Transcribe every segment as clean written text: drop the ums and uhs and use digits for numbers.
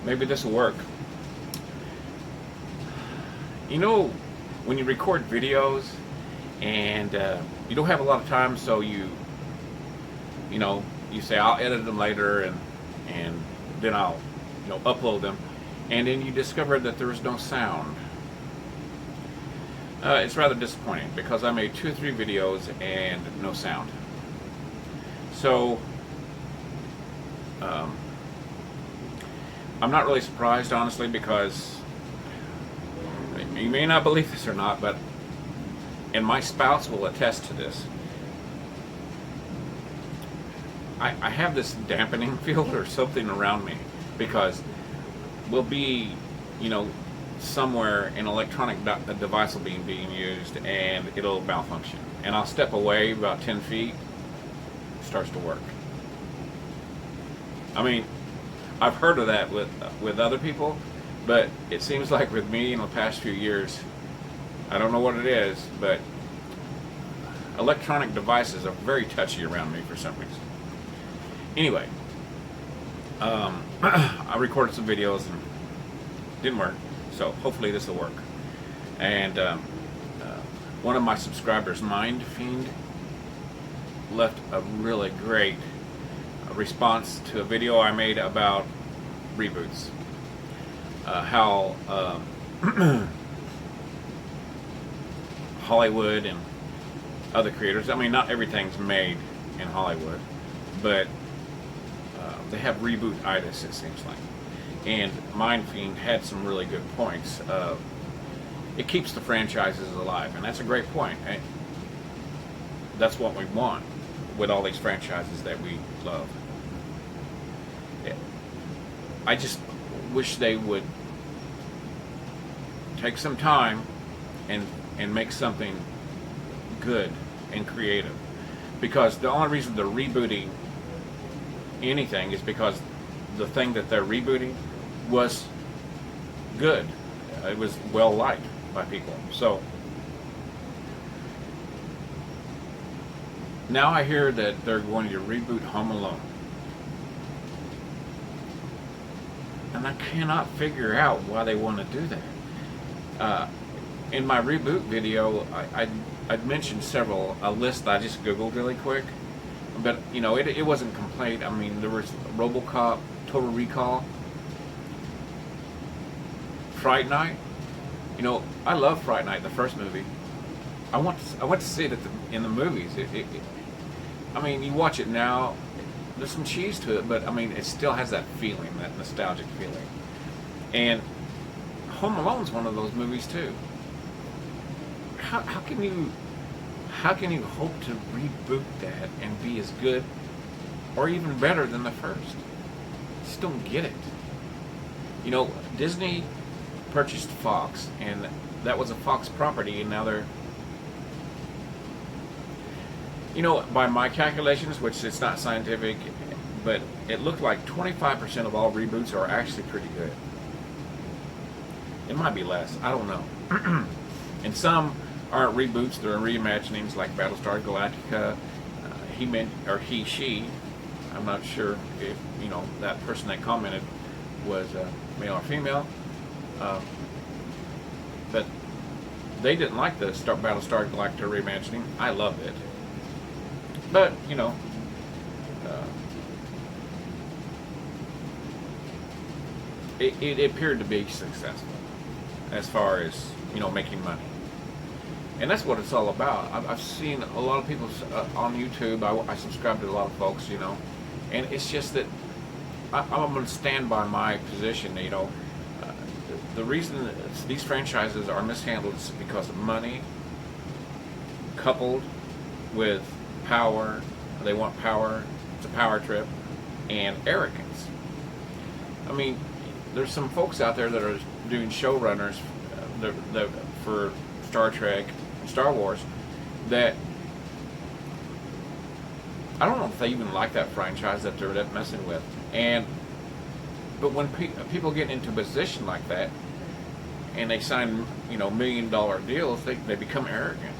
Maybe this will work. You know, when you record videos and you don't have a lot of time, so you say I'll edit them later and then I'll upload them, and then you discover that there is no sound. It's rather disappointing because I made 2 or 3 videos and no sound. So I'm not really surprised, honestly, because you may not believe this or not, but, and my spouse will attest to this, I have this dampening field or something around me, because we'll be, somewhere an electronic device will be being used and it'll malfunction. And I'll step away about 10 feet, it starts to work. I mean, I've heard of that with other people, but it seems like with me in the past few years, I don't know what it is, but electronic devices are very touchy around me for some reason. Anyway, I recorded some videos and didn't work, so hopefully this will work. And one of my subscribers, Mind Fiend, left a really great response to a video I made about reboots. How Hollywood and other creators, I mean, not everything's made in Hollywood, but they have reboot-itis, it seems like. And Mind Fiend had some really good points. It keeps the franchises alive, and that's a great point. That's what we want with all these franchises that we love. I just wish they would take some time and make something good and creative, because the only reason they're rebooting anything is because the thing that they're rebooting was good. It was well liked by people. So now I hear that they're going to reboot Home Alone, and I cannot figure out why they want to do that. In my reboot video, I'd mentioned a list that I just googled really quick, but it wasn't complete. I mean, there was Robocop, Total Recall, Fright Night. I love Fright Night, the first movie. I want to see it in the movies. I mean, you watch it now, there's some cheese to it, but I mean, it still has that feeling, that nostalgic feeling. And Home Alone's one of those movies too. How can you hope to reboot that and be as good or even better than the first? I just don't get it. Disney purchased Fox, and that was a Fox property, and now they're, by my calculations, which it's not scientific, but it looked like 25% of all reboots are actually pretty good. It might be less, I don't know. And some aren't reboots, they're reimaginings, like Battlestar Galactica. She, I'm not sure if that person that commented was male or female, but they didn't like the Battlestar Galactica reimagining. I loved it, but it appeared to be successful as far as making money. And that's what it's all about. I've seen a lot of people on YouTube. I subscribe to a lot of folks, and it's just that I'm going to stand by my position. The reason that these franchises are mishandled is because of money, coupled with power. They want power. It's a power trip, and arrogance. I mean, there's some folks out there that are doing showrunners for Star Trek and Star Wars that I don't know if they even like that franchise that they're messing with. But when people get into a position like that, and they sign, $1 million deals, they become arrogant.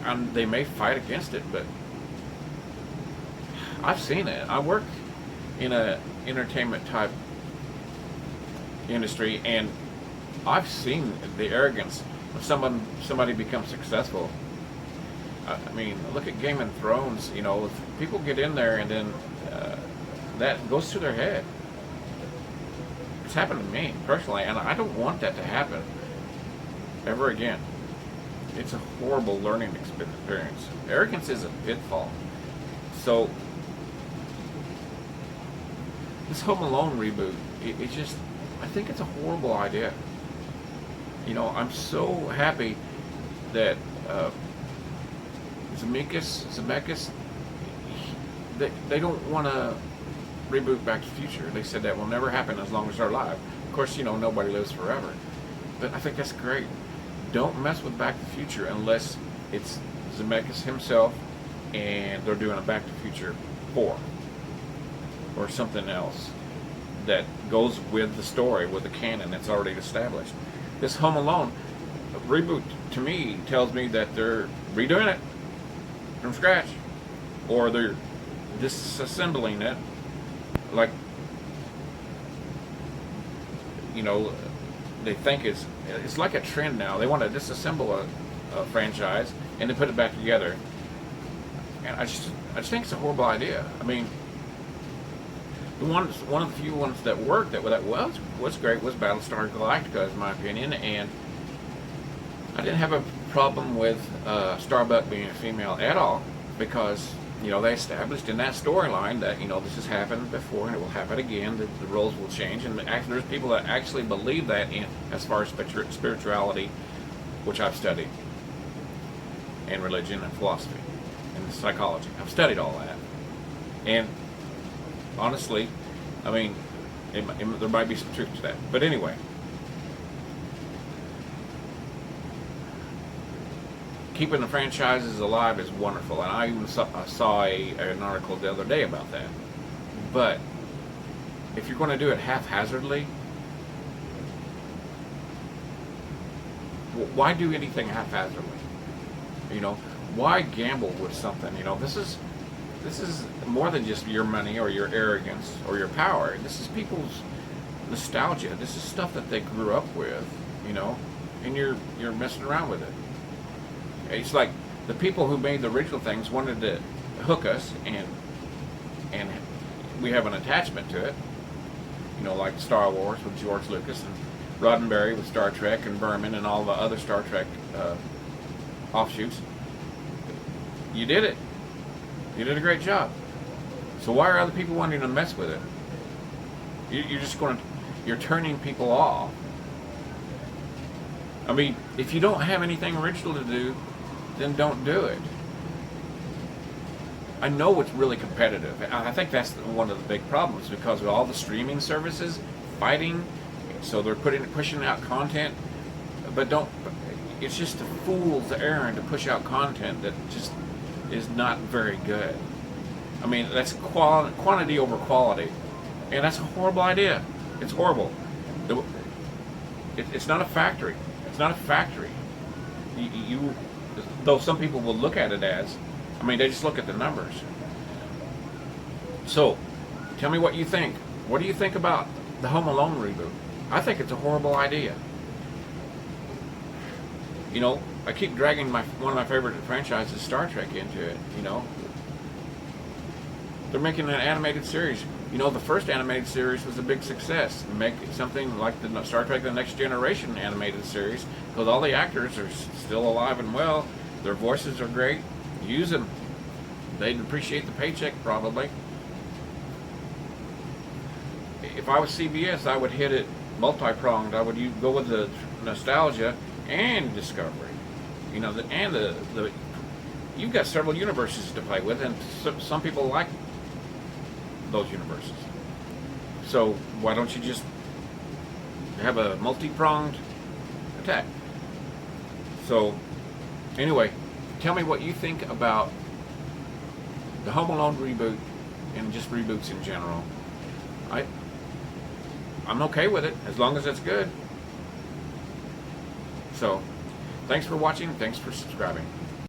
And they may fight against it, but I've seen it. I work in a entertainment type industry, and I've seen the arrogance when somebody becomes successful. I mean, look at Game of Thrones. If people get in there and then that goes to their head. It's happened to me personally, and I don't want that to happen ever again. It's a horrible learning experience. Arrogance is a pitfall. So this Home Alone reboot, it just, I think it's a horrible idea. I'm so happy that Zemeckis, they don't want to reboot Back to the Future. They said that will never happen as long as they're alive. Of course, nobody lives forever. But I think that's great. Don't mess with Back to the Future unless it's Zemeckis himself and they're doing a Back to the Future 4 or something else that goes with the story, with the canon that's already established. This Home Alone reboot, to me, tells me that they're redoing it from scratch, or they're disassembling it, like, they think it's like a trend now. They want to disassemble a franchise and then put it back together, and I just think it's a horrible idea. I mean, one of the few ones that worked that was great was Battlestar Galactica, in my opinion, and I didn't have a problem with Starbuck being a female at all, because they established in that storyline that this has happened before and it will happen again. The roles will change, and there's people that actually believe that as far as spirituality, which I've studied, and religion and philosophy and psychology. I've studied all that, and honestly, I mean, there might be some truth to that. But anyway, keeping the franchises alive is wonderful, and I even saw an article the other day about that. But if you're going to do it haphazardly, why do anything haphazardly? Why gamble with something? This is more than just your money or your arrogance or your power. This is people's nostalgia. This is stuff that they grew up with, and you're messing around with it. It's like the people who made the original things wanted to hook us, and we have an attachment to it. Like Star Wars with George Lucas, and Roddenberry with Star Trek, and Berman and all the other Star Trek offshoots. You did it. You did a great job. So why are other people wanting to mess with it? You're turning people off. I mean, if you don't have anything original to do, then don't do it. I know it's really competitive. I think that's one of the big problems, because of all the streaming services fighting, so they're pushing out content, but it's just a fool's errand to push out content that just is not very good. I mean, that's quantity over quality, and that's a horrible idea. It's horrible. It's not a factory. It's not a factory. Though some people will look at it as, they just look at the numbers. So, tell me what you think. What do you think about the Home Alone reboot? I think it's a horrible idea. I keep dragging one of my favorite franchises, Star Trek, into it. They're making an animated series. The first animated series was a big success. Make something like the Star Trek: The Next Generation animated series, because all the actors are still alive and well. Their voices are great. Use them. They'd appreciate the paycheck, probably. If I was CBS, I would hit it multi-pronged. I would go with the nostalgia and discovery. You've got several universes to play with, and some people like those universes. So why don't you just have a multi-pronged attack? So anyway, tell me what you think about the Home Alone reboot and just reboots in general. I'm okay with it as long as it's good. So, thanks for watching. Thanks for subscribing.